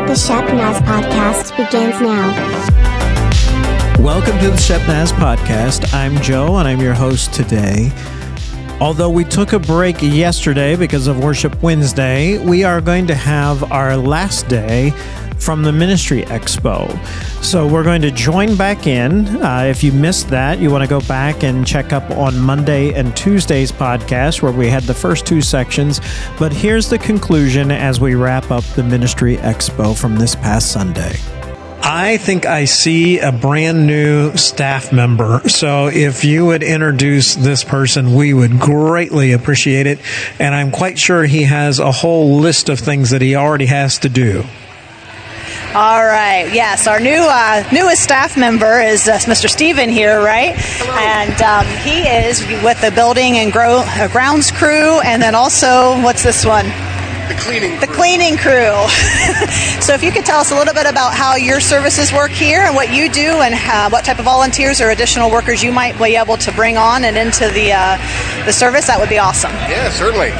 The Shepnaz Podcast begins now. Welcome to the Shepnaz Podcast. I'm Joe, and I'm your host today. Although we took a break yesterday because of Worship Wednesday, we are going to have our last day from the Ministry Expo. So we're going to join back in. If you missed that, you want to go back and check up on Monday and Tuesday's podcast where we had the first two sections. But here's the conclusion as we wrap up the Ministry Expo from this past Sunday. I think I see a brand new staff member. So if you would introduce this person, we would greatly appreciate it. And I'm quite sure he has a whole list of things that he already has to do. All right. Yes, our newest staff member is Mr. Steven here, right? Hello. And he is with the building and grounds crew, and then also, what's this one? The cleaning crew. So if you could tell us a little bit about how your services work here and what you do and what type of volunteers or additional workers you might be able to bring on and into the service, that would be awesome. Yeah, certainly.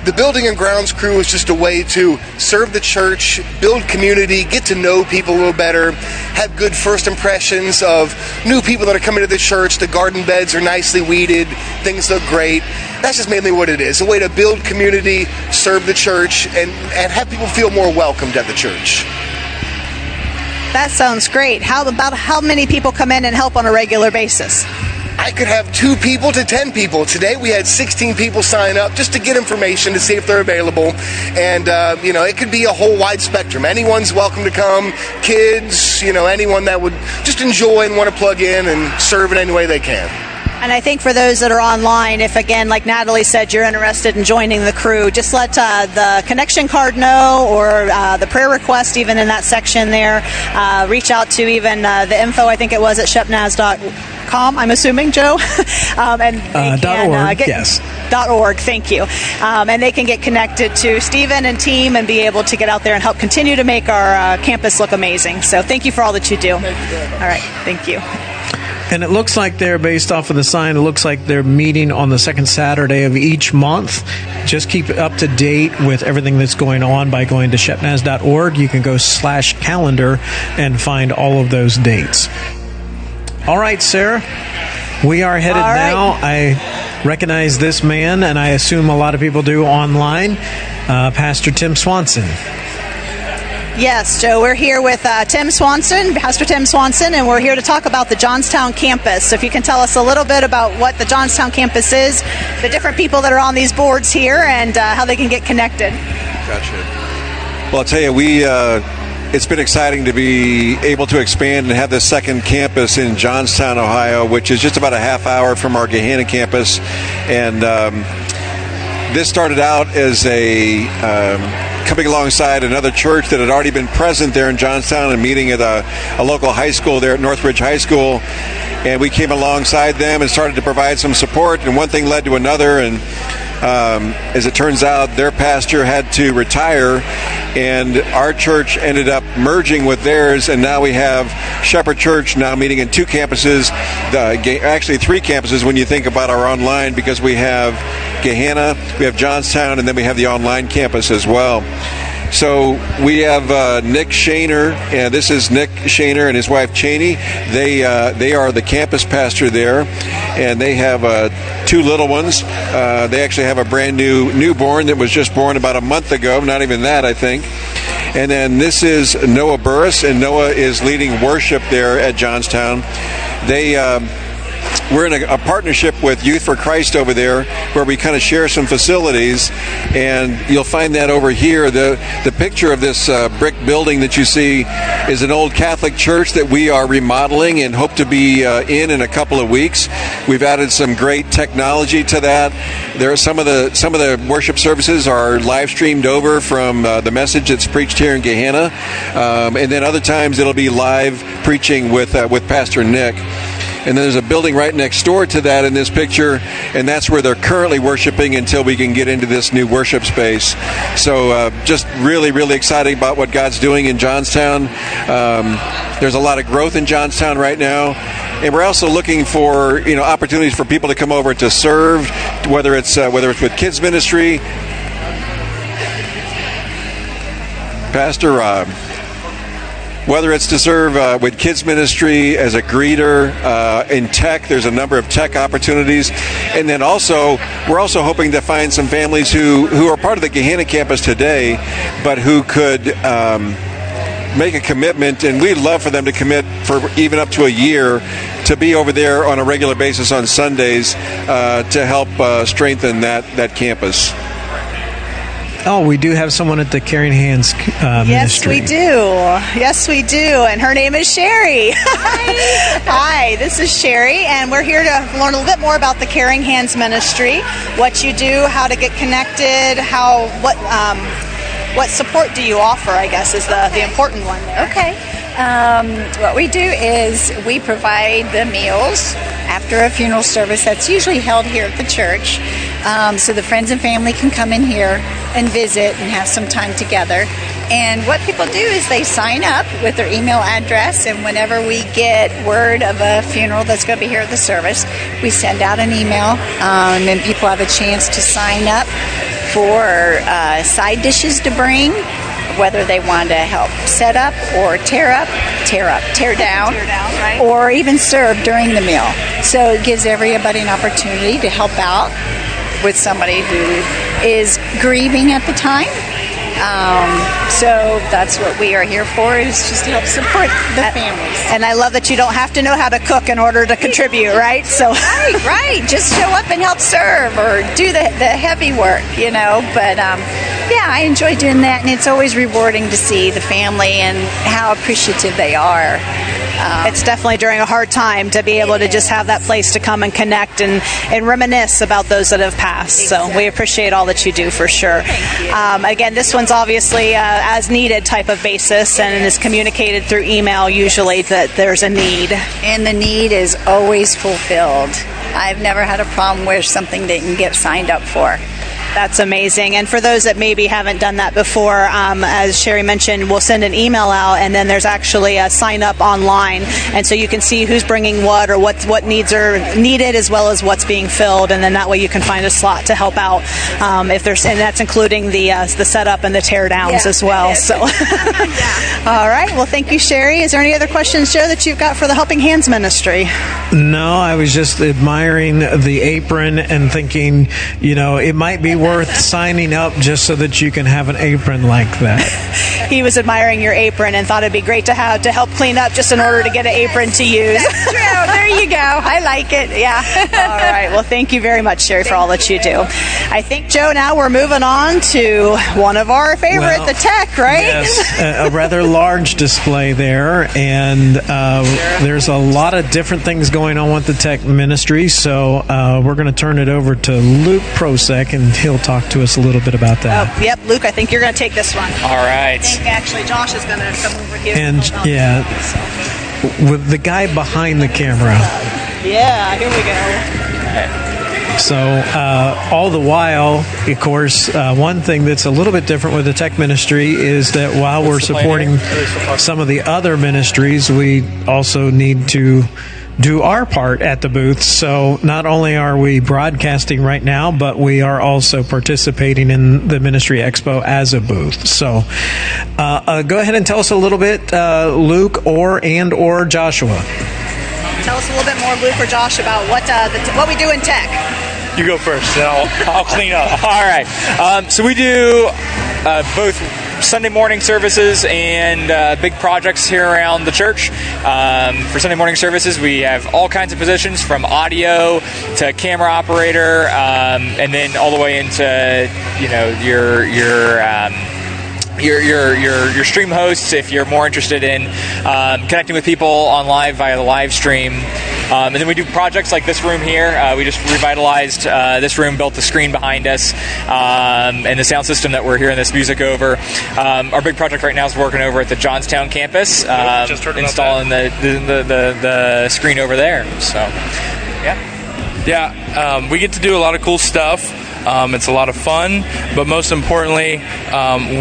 The building and grounds crew is just a way to serve the church, build community, get to know people a little better, have good first impressions of new people that are coming to the church. The garden beds are nicely weeded, things look great. That's just mainly what it is, a way to build community, serve the church, and have people feel more welcomed at the church. That sounds great. How many people come in and help on a regular basis? I could have 2 people to 10 people. Today we had 16 people sign up just to get information to see if they're available. And, it could be a whole wide spectrum. Anyone's welcome to come. Kids, anyone that would just enjoy and want to plug in and serve in any way they can. And I think for those that are online, if, again, like Natalie said, you're interested in joining the crew, just let the connection card know or the prayer request, even in that section there. Reach out to even the info, I think it was at shepnaz.com, I'm assuming, Joe? and they can, yes. .org, thank you. And they can get connected to Stephen and team and be able to get out there and help continue to make our campus look amazing. So thank you for all that you do. Thank you very much. All right, thank you. And it looks like they're, based off of the sign, it looks like they're meeting on the second Saturday of each month. Just keep up to date with everything that's going on by going to shepnaz.org. You can go /calendar and find all of those dates. All right, Sarah, we are headed now. I recognize this man, and I assume a lot of people do online, Pastor Tim Swanson. Yes, Joe, we're here with Tim Swanson, Pastor Tim Swanson, and we're here to talk about the Johnstown campus. So if you can tell us a little bit about what the Johnstown campus is, the different people that are on these boards here, and how they can get connected. Gotcha. Well, I'll tell you, it's been exciting to be able to expand and have this second campus in Johnstown, Ohio, which is just about a half hour from our Gahanna campus. And this started out as coming alongside another church that had already been present there in Johnstown and meeting at a local high school there at Northridge High School. And we came alongside them and started to provide some support, and one thing led to another. And as it turns out, their pastor had to retire, and our church ended up merging with theirs, and now we have Shepherd Church now meeting in 2 campuses, actually 3 campuses when you think about our online, because we have Gahanna, we have Johnstown, and then we have the online campus as well. So we have Nick Shaner, and this is Nick Shaner and his wife Cheney. They are the campus pastor there, and they have 2 little ones. They actually have a brand new newborn that was just born about a month ago, not even that, I think. And then this is Noah Burris, and Noah is leading worship there at Johnstown. We're in a partnership with Youth for Christ over there, where we kind of share some facilities, and you'll find that over here. The picture of this brick building that you see is an old Catholic church that we are remodeling and hope to be in a couple of weeks. We've added some great technology to that. There are some of the worship services are live streamed over from the message that's preached here in Gahanna, and then other times it'll be live preaching with Pastor Nick. And then there's a building right next door to that in this picture, and that's where they're currently worshiping until we can get into this new worship space. So just really, really excited about what God's doing in Johnstown. There's a lot of growth in Johnstown right now, and we're also looking for opportunities for people to come over to serve, whether it's with kids ministry. Pastor, whether it's to serve with kids ministry as a greeter in tech, there's a number of tech opportunities, and then also we're also hoping to find some families who are part of the Gahanna campus today, but who could make a commitment, and we'd love for them to commit for even up to a year to be over there on a regular basis on Sundays to help strengthen that campus. Oh, we do have someone at the Caring Hands Ministry. Yes, we do. And her name is Sherry. Hi, this is Sherry, and we're here to learn a little bit more about the Caring Hands Ministry, what you do, how to get connected, what support do you offer, I guess, is the important one there. Okay. What we do is we provide the meals after a funeral service that's usually held here at the church, so the friends and family can come in here and visit and have some time together. And what people do is they sign up with their email address, and whenever we get word of a funeral that's going to be here at the service, we send out an email, and then people have a chance to sign up for side dishes to bring, whether they want to help set up or tear down, right, or even serve during the meal. So it gives everybody an opportunity to help out with somebody who is grieving at the time. So that's what we are here for, is just to help support the families. And I love that you don't have to know how to cook in order to contribute, right? So right. Just show up and help serve or do the heavy work, But yeah, I enjoy doing that, and it's always rewarding to see the family and how appreciative they are. It's definitely during a hard time to be able to just have that place to come and connect and reminisce about those that have passed. Exactly. So we appreciate all that you do, for sure. Again, this one's obviously as needed type of basis, and is communicated through email usually that there's a need. And the need is always fulfilled. I've never had a problem where something didn't get signed up for. That's amazing. And for those that maybe haven't done that before, as Sherry mentioned, we'll send an email out, and then there's actually a sign up online, and so you can see who's bringing what, or what needs are needed, as well as what's being filled, and then that way you can find a slot to help out if there's, and that's including the setup and the tear downs as well. So, all right. Well, thank you, Sherry. Is there any other questions, Joe, that you've got for the Helping Hands Ministry? No, I was just admiring the apron and thinking, it might be worth signing up just so that you can have an apron like that. He was admiring your apron and thought it'd be great to help clean up just in order to get an apron to use. That's true. There you go. I like it. Yeah. All right. Well, thank you very much, Sherry, for all that you do. I think, Joe, now we're moving on to one of our favorite, the tech, right? Yes, a rather large display there, and there's a lot of different things going on with the tech ministry, so we're going to turn it over to Luke Prosek, and he'll talk to us a little bit about that. Yep, Luke, I think you're going to take this one. All right. I think actually Josh is going to come over here. And with the guy behind the camera. Yeah, here we go. So all the while, of course, one thing that's a little bit different with the tech ministry is that while we're supporting some of the other ministries, we also need to do our part at the booth. So not only are we broadcasting right now, but we are also participating in the Ministry Expo as a booth. So go ahead and tell us a little bit, Luke or Joshua. Tell us a little bit more, Luke or Josh, about what we do in tech. You go first, then I'll clean up. All right. So we do both Sunday morning services and big projects here around the church. For Sunday morning services, we have all kinds of positions, from audio to camera operator, and then all the way into your stream hosts, if you're more interested in connecting with people on live via the live stream. And then we do projects like this room here. We just revitalized this room, built the screen behind us, and the sound system that we're hearing this music over. Our big project right now is working over at the Johnstown campus, installing the screen over there. So, yeah. Yeah, we get to do a lot of cool stuff. It's a lot of fun, but most importantly,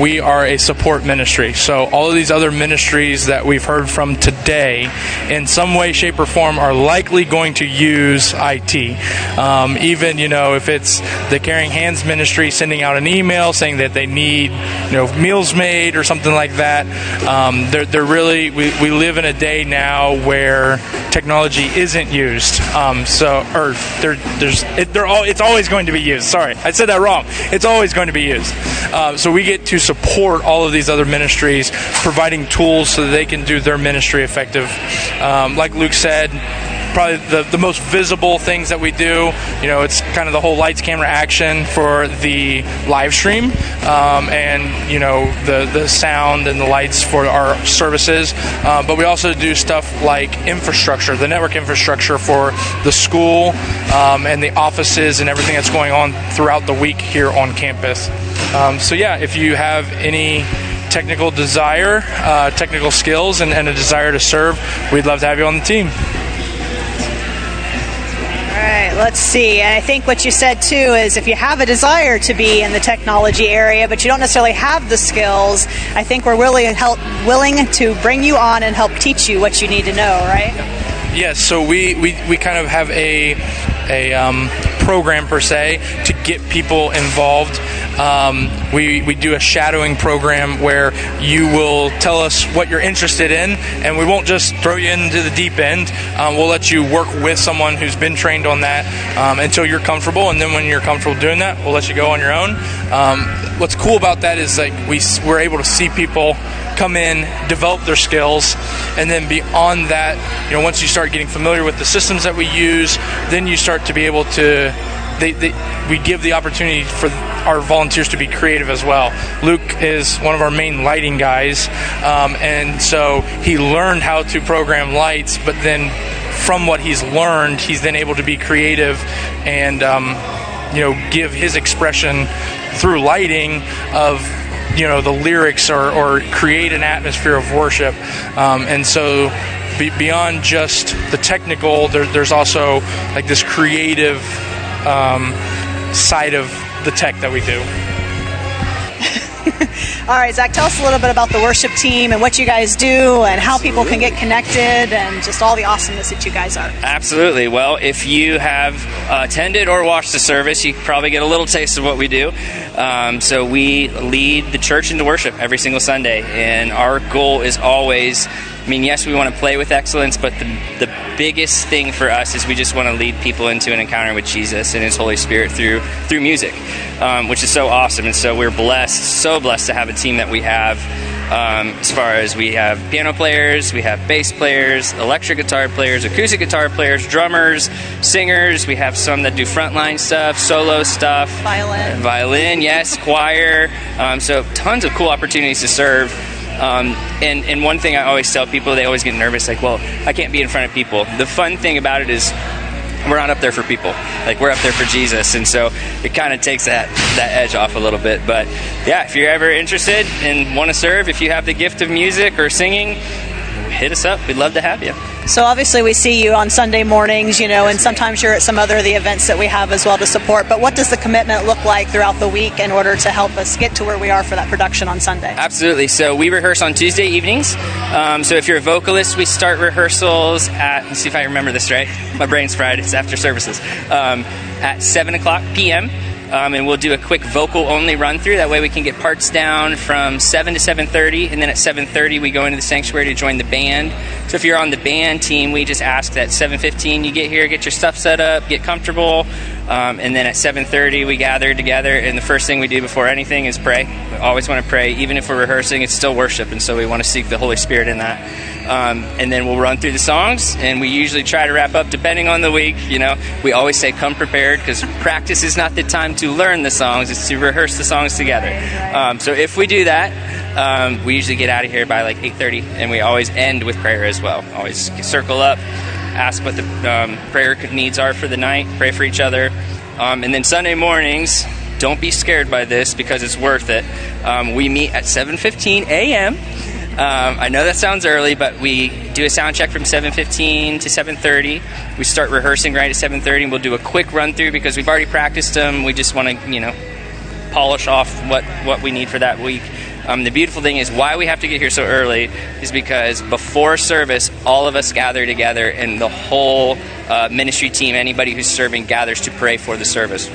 we are a support ministry. So all of these other ministries that we've heard from today, in some way, shape, or form, are likely going to use IT. Even, if it's the Caring Hands Ministry sending out an email saying that they need, meals made or something like that. They're really, we live in a day now where technology isn't used. It's always going to be used. Sorry, I said that wrong. It's always going to be used. So we get to support all of these other ministries, providing tools so that they can do their ministry effective. Like Luke said, probably the most visible things that we do, it's kind of the whole lights, camera, action for the live stream, and the sound and the lights for our services. But we also do stuff like infrastructure, the network infrastructure for the school and the offices and everything that's going on throughout the week here on campus. If you have any technical desire, technical skills, and a desire to serve, we'd love to have you on the team. All right, let's see. And I think what you said, too, is if you have a desire to be in the technology area, but you don't necessarily have the skills, I think we're really willing to bring you on and help teach you what you need to know, right? Yes, so we kind of have a program, per se, to get people involved. We do a shadowing program where you will tell us what you're interested in, and we won't just throw you into the deep end. We'll let you work with someone who's been trained on that until you're comfortable, and then when you're comfortable doing that, we'll let you go on your own. What's cool about that is we're able to see people come in, develop their skills, and then beyond that, once you start getting familiar with the systems that we use, then you start to be able to we give the opportunity for our volunteers to be creative as well. Luke is one of our main lighting guys, and so he learned how to program lights, but then from what he's learned, he's then able to be creative and give his expression through lighting of the lyrics or create an atmosphere of worship. And so beyond just the technical, there's also this creative side of the tech that we do. All right, Zach, tell us a little bit about the worship team and what you guys do and how people can get connected and just all the awesomeness that you guys are. Absolutely. Well, if you have attended or watched the service, you probably get a little taste of what we do. So we lead the church into worship every single Sunday, and our goal is always, yes, we want to play with excellence, but the biggest thing for us is we just want to lead people into an encounter with Jesus and His Holy Spirit through music, which is so awesome. And so we're so blessed to have a team that we have. As far as we have piano players, we have bass players, electric guitar players, acoustic guitar players, drummers, singers. We have some that do frontline stuff, solo stuff. Violin, yes, choir. So tons of cool opportunities to serve. And one thing I always tell people, they always get nervous, I can't be in front of people. The fun thing about it is we're not up there for people. We're up there for Jesus, and so it kind of takes that edge off a little bit. But yeah, if you're ever interested and want to serve, if you have the gift of music or singing, hit us up. We'd love to have you. So obviously we see you on Sunday mornings, and sometimes you're at some other of the events that we have as well to support. But what does the commitment look like throughout the week in order to help us get to where we are for that production on Sunday? Absolutely. So we rehearse on Tuesday evenings. So if you're a vocalist, we start rehearsals at, let's see if I remember this right. My brain's fried. It's after services. At 7 o'clock p.m. And we'll do a quick vocal-only run-through. That way we can get parts down from 7 to 7:30, and then at 7:30 we go into the sanctuary to join the band. So if you're on the band team, we just ask that 7:15 you get here, get your stuff set up, get comfortable, and then at 7:30 we gather together, and the first thing we do before anything is pray. We always want to pray. Even if we're rehearsing, it's still worship, and so we want to seek the Holy Spirit in that. And then we'll run through the songs, and we usually try to wrap up depending on the week. We always say come prepared, because practice is not the time to learn the songs, it's to rehearse the songs together. So if we do that, we usually get out of here by 8:30, and we always end with prayer as well. Always circle up, ask what the prayer needs are for the night, pray for each other. And then Sunday mornings, don't be scared by this because it's worth it. We meet at 7:15 a.m. I know that sounds early, but we do a sound check from 7:15 to 7:30. We start rehearsing right at 7:30, and we'll do a quick run through because we've already practiced them. We just want to, polish off what we need for that week. The beautiful thing is why we have to get here so early is because before service, all of us gather together, and the whole ministry team, anybody who's serving, gathers to pray for the service.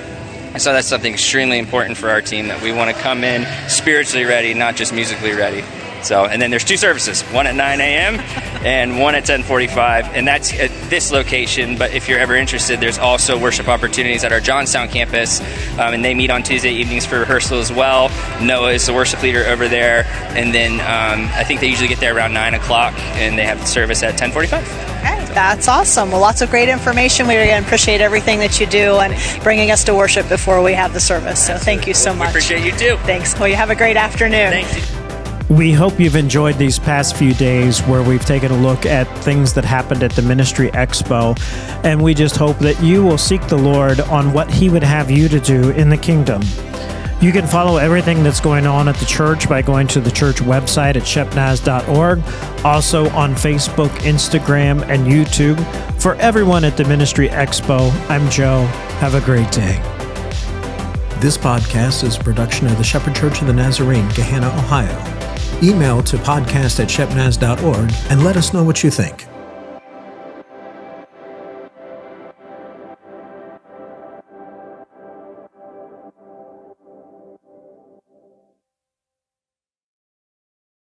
And so that's something extremely important for our team, that we want to come in spiritually ready, not just musically ready. So, and then there's 2 services, one at 9 a.m. and one at 10:45, and that's at this location. But if you're ever interested, there's also worship opportunities at our Johnstown campus, and they meet on Tuesday evenings for rehearsal as well. Noah is the worship leader over there, and then I think they usually get there around 9 o'clock, and they have the service at 10:45. Okay, that's awesome. Well, lots of great information. We again appreciate everything that you do and bringing us to worship before we have the service. So thank you so much. We appreciate you too. Thanks. Well, you have a great afternoon. Thank you. We hope you've enjoyed these past few days where we've taken a look at things that happened at the Ministry Expo, and we just hope that you will seek the Lord on what He would have you to do in the kingdom. You can follow everything that's going on at the church by going to the church website at shepnaz.org, also on Facebook, Instagram, and YouTube. For everyone at the Ministry Expo, I'm Joe. Have a great day. This podcast is a production of the Shepherd Church of the Nazarene, Gahanna, Ohio. Email to podcast@shepnaz.org and let us know what you think.